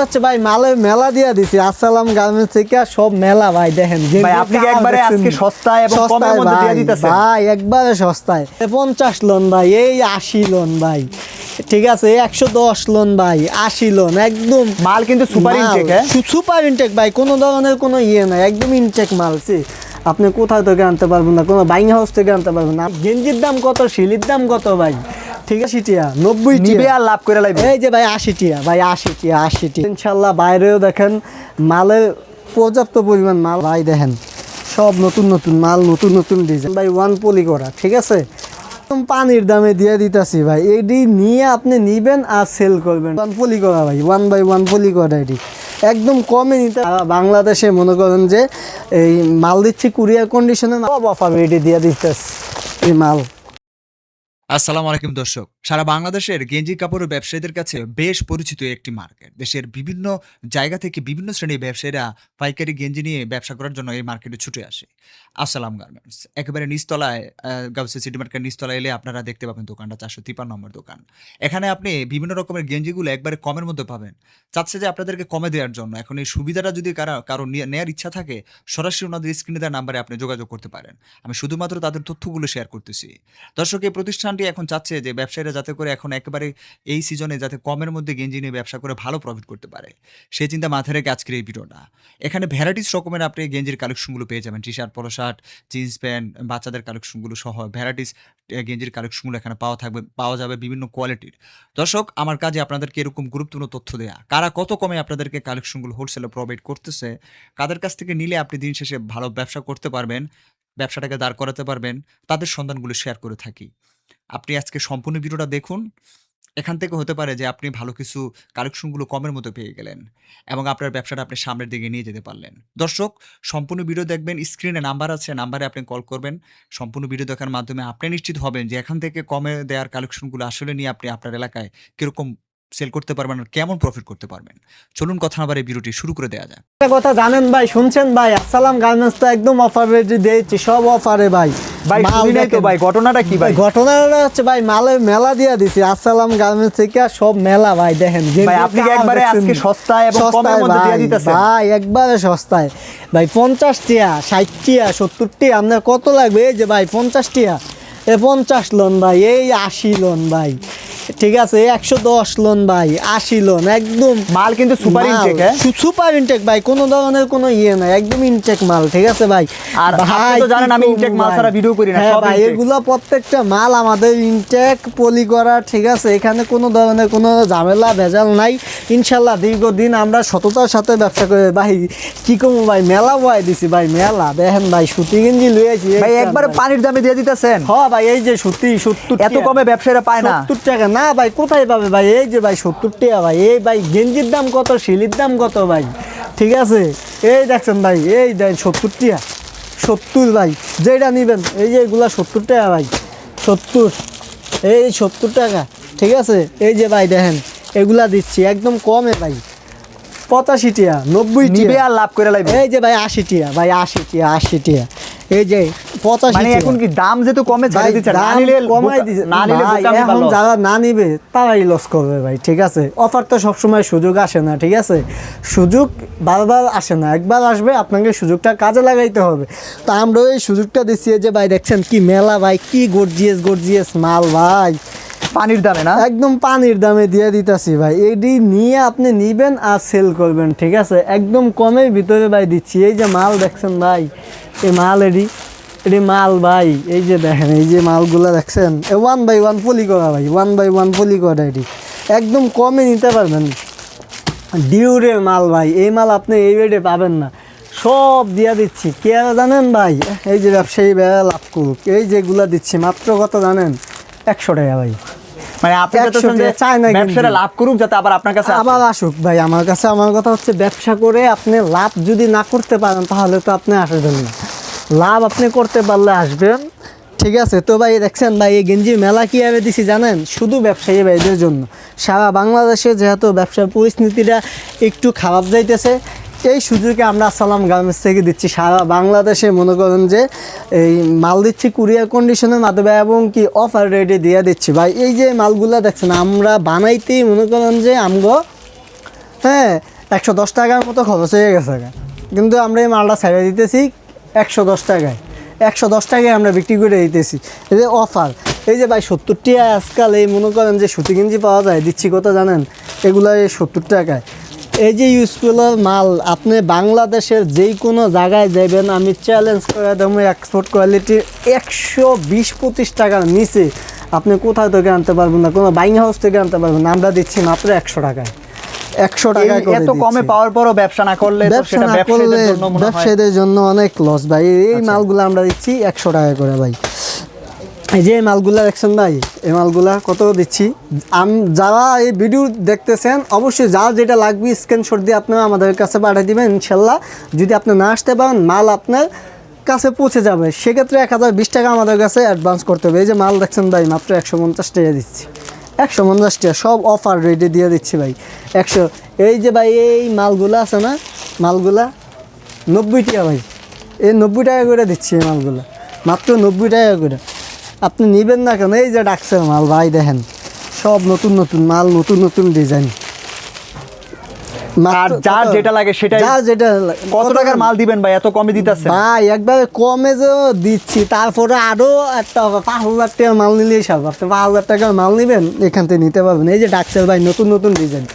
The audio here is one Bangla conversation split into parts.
হচ্ছে ভাই মালের মেলা দিয়ে দিছি আসসালাম গার্মেন্টস থেকে সব মেলা ভাই দেখেন ভাই আপনি কি একবারে আজকে সস্তায় এবং কমের মধ্যে দিয়ে দিতেছেন ভাই একবারে সস্তায় 50 লোন ভাই এই 80 লোন ভাই ঠিক আছে 110 লোন ভাই 80 লোন একদম মাল কিন্তু সুপার ইনটেক হ্যাঁ সুপার ইনটেক ভাই কোনো ধরনের কোনো ইয়ে নাই একদম ইনটেক মাল আপনি কোথাও থেকে আনতে পারবেন না কোনো বাইং হাউস থেকে আনতে পারবেন না গেঞ্জির দাম কত শিলির দাম কত ভাই ঠিক আছে 80 টিয়া 90 নিবে আর লাভ করে লাইবে এই যে ভাই 80 টিয়া ভাই 80 টিয়া ইনশাআল্লাহ বাইরেও দেখেন মালের পর্যাপ্ত পরিমাণ মাল ভাই দেখেন সব নতুন নতুন মাল নতুন নতুন ডিজাইন ভাই ওয়ান পলি করা ঠিক আছে একদম পানির দামে দিয়ে দিতেছি ভাই এডি নিয়ে আপনি নিবেন আর সেল করবেন ওয়ান পলি করা ভাই 1 বাই 1 পলি করা এডি একদম কমে নিতে বাংলাদেশে মনে করেন যে এই মাল দিচ্ছি কুরিয়ার কন্ডিশনে অফার রেডি দিয়ে দিতেছি এই মাল। আসসালামু আলাইকুম দর্শক, সারা বাংলাদেশের গেঞ্জি কাপড়ের ব্যবসায়ীদের কাছে বেশ পরিচিত একটি মার্কেট। দেশের বিভিন্ন জায়গা থেকে বিভিন্ন শ্রেণীর ব্যবসায়ীরা পাইকারি গেঞ্জি নিয়ে ব্যবসা করার জন্য এই মার্কেটে ছুটে আসে। আসসালাম গার্মেন্টস একেবারে নিচতলায়, গাউসিয়া সিটি মার্কেট নিচতলায় এলে আপনারা দেখতে পাবেন দোকানটা 453 নম্বর দোকান। এখানে আপনি বিভিন্ন রকমের গেঞ্জিগুলো একবারে কমের মধ্যে পাবেন। চাচ্ছে যে আপনাদেরকে কমে দেওয়ার জন্য এখন এই সুবিধাটা যদি কারো নেওয়ার ইচ্ছা থাকে সরাসরি ওনাদের স্ক্রিনে দেওয়ার নাম্বারে আপনি যোগাযোগ করতে পারেন। আমি শুধুমাত্র তাদের তথ্যগুলো শেয়ার করতেছি। দর্শক, এই প্রতিষ্ঠানটি এখন চাচ্ছে যে ব্যবসায়ীরা যাতে করে এখন একেবারে এই সিজনে যাতে কমের মধ্যে গেঞ্জি নিয়ে ব্যবসা করে ভালো প্রফিট করতে পারে সেই চিন্তা মাথায় রেখে আজকের এই ভিডিওটা। এখানে ভ্যারাইটিস রকমের আপনি গেঞ্জির কালেকশনগুলো পেয়ে যাবেন, টি শার্ট, পলো শার্ট, জিন্স প্যান্ট, বাচ্চাদের কালেকশনগুলো সহ ভ্যারাইটিস গেঞ্জির কালেকশনগুলো এখানে পাওয়া যাবে বিভিন্ন কোয়ালিটির। দর্শক, আমার কাজে আপনাদেরকে এরকম গুরুত্বপূর্ণ তথ্য দেয়া, কারা কত কমে আপনাদেরকে কালেকশনগুলো হোলসেলে প্রোভাইড করতেছে, কাদের কাছ থেকে নিলে আপনি দিন শেষে ভালো ব্যবসা করতে পারবেন, ব্যবসাটাকে দাঁড় করাতে পারবেন, তাদের সন্ধানগুলো শেয়ার করে থাকি। আপনি আজকে সম্পূর্ণ ভিডিওটা দেখুন। এখান থেকে হতে পারে যে আপনি ভালো কিছু কালেকশনগুলো কমের মতো পেয়ে গেলেন এবং আপনার ব্যবসাটা আপনি সামনের দিকে নিয়ে যেতে পারলেন। দর্শক, সম্পূর্ণ ভিডিও দেখবেন, স্ক্রিনে নাম্বার আছে, নাম্বারে আপনি কল করবেন। সম্পূর্ণ ভিডিও দেখার মাধ্যমে আপনি নিশ্চিত হবেন যে এখান থেকে কমে দেওয়ার কালেকশনগুলো আসলে নিয়ে আপনি আপনার এলাকায় কীরকম সেল করতে পারবেন আর কেমন প্রফিট করতে পারবেন। চলুন কথা না বাড়িয়ে এই ভিডিওটি শুরু করে দেওয়া যায়। একটা কথা জানেন ভাই, শুনছেন ভাই, আসসালাম গার্মেন্টস তো একদম অফার রেটে দিয়েছি, সব অফারে ভাই। ভাই শুনি নাই তো ভাই, ঘটনাটা কি ভাই? ঘটনাটা হচ্ছে ভাই মালের মেলা দিয়ে দিছি আসসালাম গার্মেন্টস থেকে সব মেলা ভাই দেখেন ভাই আপনি কি একবারে আজকে সস্তায় এবং কমের মধ্যে দিয়ে দিতেছেন ভাই একবারে সস্তায় ভাই 50 টিয়া 60 টিয়া 70 টিয়া আপনার কত লাগবে? এই যে ভাই 50 টিয়া 50 লোন ভাই এই 80 লোন ভাই ঠিক আছে 110 লোন ভাই 80 লোন একদম মাল কিন্তু সুপার ইনটেক হ্যাঁ সুপার ইনটেক ভাই কোনো ধরনের কোনো ইয়ে নাই একদম ইনটেক মাল ঠিক আছে ভাই। আর আপনি তো জানেন আমি ইনটেক মাল ছাড়া ভিডিও করি না, হ্যাঁ সব ভাই এগুলো প্রত্যেকটা মাল আমাদের ইনটেক পলি করা ঠিক আছে, এখানে কোনো ধরনের কোনো ঝামেলা ভেজাল নাই ইনশাল্লাহ। দীর্ঘদিন আমরা সততার সাথে ব্যবসা করে ভাই কি কমু ভাই মেলা বয় দিছি ভাই মেলা দেখেন ভাই সুতি গেঞ্জি লইয়েছি ভাই একবারে পানির দামে দিয়ে দিতেছেন। হ্যাঁ ভাই এই যে সুতি 70 এত কমে ব্যবসায়ীরা পায় না 70 টাকা না ভাই কোথায় পাবে ভাই? এই যে ভাই 70 টাকা ভাই এই ভাই গেঞ্জির দাম কত শিলির দাম কত ভাই ঠিক আছে এই দেখছেন ভাই এই দেন 70 টাকা 70 ভাই যেটা নেবেন এই যে এগুলা 70 টাকা ভাই 70 এই 70 টাকা ঠিক আছে। এই যে ভাই দেখেন এগুলা দিচ্ছি একদম কমে ভাই 85 টাকা 90 নিবে টাকা আর লাভ করে লাইবে। এই যে ভাই 80 টাকা ভাই 80 টাকা 80 টাকা এই যে 85 মানে এখন কি দাম যেহেতু কমে ছেড়ে দিচ্ছে না নিলে কমাই দিছে না নিলে বোকামি এখন ভালো। যারা না নিবে তারাই লস করবে ভাই ঠিক আছে। অফার তো সবসময় সুযোগ আসে না ঠিক আছে, সুযোগ বারবার আসে না, একবার আসবে আপনাকে সুযোগটা কাজে লাগাইতে হবে। তো আমরা এই সুযোগটা দিচ্ছি যে ভাই দেখছেন কি মেলা ভাই কি গর্জিয়াস মাল ভাই পানির দামে না একদম পানির দামে দিয়ে দিতেছি ভাই এডি নিয়ে আপনি নিবেন আর সেল করবেন ঠিক আছে একদম কমের ভিতরে ভাই দিচ্ছি। এই যে মাল দেখছেন ভাই এই মাল এডি মাল ভাই এই যে দেখেন এই যে মালগুলো দেখছেন 1 বাই 1 পলি করা ভাই 1 বাই 1 পলি করা এডি একদম কমে নিতে পারবেন ডিউরের মাল ভাই। এই মাল আপনি এই রেটে পাবেন না, সব দিয়া দিচ্ছি কে জানেন ভাই? এই যে ব্যবসায়ী লাভ করুক এই যেগুলা দিচ্ছি মাত্র কত জানেন? 100 টাকা ভাই। মানে আপনি চাচ্ছেন যে ব্যবসাটা লাভ করুক যাতে আবার আপনার কাছে আবার আসুক ভাই আমার কাছে। আমার কথা হচ্ছে ব্যবসা করে আপনি লাভ যদি না করতে পারেন তাহলে তো আপনি আসবেন না, লাভ আপনি করতে পারলে আসবেন ঠিক আছে। তো ভাই দেখছেন ভাই এই গেঞ্জির মেলা কীভাবে দিছি জানেন? শুধু ব্যবসায়ী ভাইদের জন্য। সারা বাংলাদেশে যেহেতু ব্যবসার পরিস্থিতিটা একটু খারাপ যাইতেছে এই সুযোগে আমরা আসসালাম গার্মেন্টস থেকে দিচ্ছি সারা বাংলাদেশে মনে করেন যে এই মাল দিচ্ছি কুরিয়ার কন্ডিশনের মাধ্যমে এবং কি অফার রেটে দিয়ে দিচ্ছি ভাই। এই যে মালগুলো দেখছেন আমরা বানাইতেই মনে করেন যে আমগো হ্যাঁ 110 টাকার মতো খরচ হয়ে গেছে, কিন্তু আমরা এই মালটা ছেড়ে দিতেছি 110 টাকায়। 110 টাকায় আমরা বিক্রি করে দিতেছি, এই যে অফার। এই যে ভাই 70 টাকা আজকাল এই মনে করেন যে সুতি গেঞ্জি পাওয়া যায়, দিচ্ছি কত জানেন? এগুলো 70 টাকায়। এই যে ইউজফুল মাল আপনি বাংলাদেশের যেই কোনো জায়গায় যাবেন, আমি চ্যালেঞ্জ করে দেবো এক্সপোর্ট কোয়ালিটির 120-25 টাকার নিচে আপনি কোথাও থেকে আনতে পারবেন না, কোনো বাইং হাউস থেকে আনতে পারবেন না। আমরা দিচ্ছি মাত্র 100 টাকায়। 100 টাকা করে এত কমে দিচ্ছি। পাওয়ার পরও ব্যবসা না করলে তো ব্যবসা সেটা না করলে ব্যবসায়ীদের জন্য মনে হয় ব্যবসায়ীদের জন্য অনেক লস ভাই। এই মালগুলো আমরা দিচ্ছি 100 টাকা করে ভাই। এই যে এই মালগুলা দেখছেন ভাই, এই মালগুলা কত দিচ্ছি। যারা এই ভিডিও দেখতেছেন অবশ্যই যার যেটা লাগবে স্ক্রিনশট দিয়ে আপনারা আমাদের কাছে পাঠিয়ে দিবেন। ইনশাল্লাহ যদি আপনি না আসতে পারেন মাল আপনার কাছে পৌঁছে যাবে, সেক্ষেত্রে 1020 টাকা আমাদের কাছে অ্যাডভান্স করতে হবে। এই যে মাল দেখছেন ভাই মাত্র 150 টাকা দিচ্ছি, 150 টাকা সব অফার রেটে দিয়ে দিচ্ছি ভাই। 100 এই যে ভাই এই মালগুলা আছে না, মালগুলা 90 টাকা ভাই, এই 90 টাকা করে দিচ্ছি এই মালগুলা, মাত্র 90 টাকা করে। আপনি নেবেন না কেন? এই যে ডাকছে মাল ভাই দেখেন, সব নতুন নতুন মাল, নতুন নতুন ডিজাইন। আর যার যেটা লাগে সেটাই। যার যেটা কত টাকার মাল দিবেন ভাই এত কমে দিতেছেন? ভাই একবারে কমে যে দিচ্ছি, তারপরে আরো একটা 5,000 টাকার মাল নিলেই সব। আপনি 5,000 টাকার মাল নেবেন এখান থেকে নিতে পারবেন। এই যে ডাকছে ভাই নতুন নতুন ডিজাইন,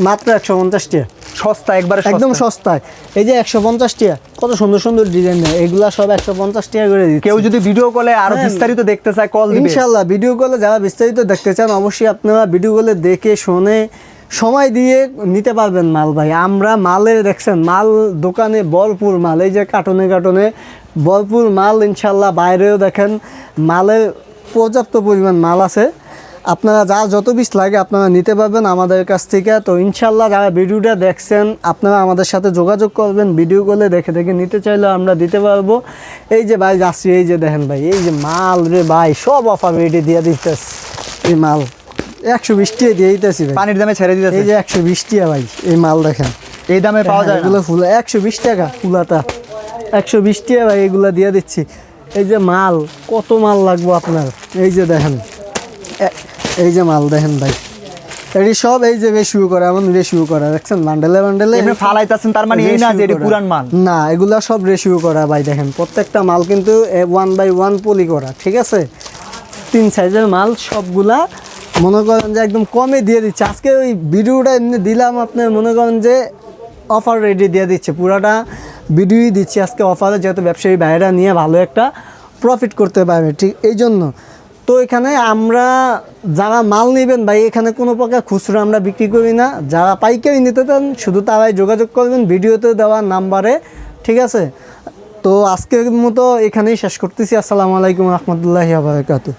মাত্র 150 টাকা, সস্তা, একবারে একদম সস্তায়। এই যে 150 টাকা, কত সুন্দর সুন্দর ডিজাইন দেয়, এগুলা সব 150 টাকা করে দিচ্ছি। কেউ যদি ভিডিও কলে আরো হ্যাঁ। বিস্তারিত দেখতে চায় কল দিবে ইনশাল্লাহ ভিডিও কলে যারা বিস্তারিত দেখতে চান অবশ্যই আপনারা ভিডিও কলে দেখে শুনে সময় দিয়ে নিতে পারবেন মাল ভাই। আমরা মালের দেখছেন মাল দোকানে ভরপুর মাল, এই যে কার্টনে কার্টনে ভরপুর মাল। ইনশাল্লাহ বাইরেও দেখেন মালের পর্যাপ্ত পরিমাণ মাল আছে, আপনারা যা যত পিস লাগে আপনারা নিতে পারবেন আমাদের কাছ থেকে। তো ইনশাল্লাহ যারা ভিডিওটা দেখছেন আপনারা আমাদের সাথে যোগাযোগ করবেন, ভিডিও কলে দেখে দেখে নিতে চাইলেও আমরা দিতে পারবো। এই যে ভাই যাচ্ছি, এই যে দেখেন ভাই এই যে মাল রে ভাই, সব অফার রেটে দিয়ে দিতেছে এই মাল, 120 টাকা দিয়ে দিতেছি ভাই, পানির দামে ছেড়ে দিতেছে। এই যে 120 টাকা ভাই এই মাল দেখেন, এই দামে পাওয়া যায় না। এগুলো ফুল 120 টাকা, ফুলাটা 120 টাকা ভাই, এগুলা দিয়ে দিচ্ছি। এই যে মাল, কত মাল লাগবে আপনার, এই যে দেখেন এই যে মাল দেখেন ভাই, এটি সব এই যে রেশিও করা, এমন রেশিও করা দেখছেন, বান্ডেলে বান্ডেলে এমনি ফালাইতাছেন, তার মানে এই না যে এটি পুরান মাল না, এগুলা সব রেশিও করা ভাই। দেখেন প্রত্যেকটা মাল কিন্তু 1/1 পলি করা, ঠিক আছে? 3 সাইজের মাল সবগুলা মনে করেন যে একদম কমে দিয়ে দিচ্ছে। আজকে ওই ভিডিওটা এমনি দিলাম আপনার মনে করেন যে অফার রেডি দিয়ে দিচ্ছে, পুরাটা ভিডিওই দিচ্ছি আজকে অফারে, যেহেতু ব্যবসায়ী বাইরে নিয়ে ভালো একটা প্রফিট করতে পারবে, ঠিক এই জন্য। তো এখানে আমরা যারা মাল নেবেন ভাই, এখানে কোনো প্রকার খুচরো আমরা বিক্রি করি না, যারা পাইকারি নিতে চান শুধু তারাই যোগাযোগ করবেন ভিডিওতে দেওয়া নাম্বারে, ঠিক আছে? তো আজকের মতো এখানেই শেষ করতেছি। আসসালামু আলাইকুম রহমতুল্লাহি ওয়া বারাকাতুহু।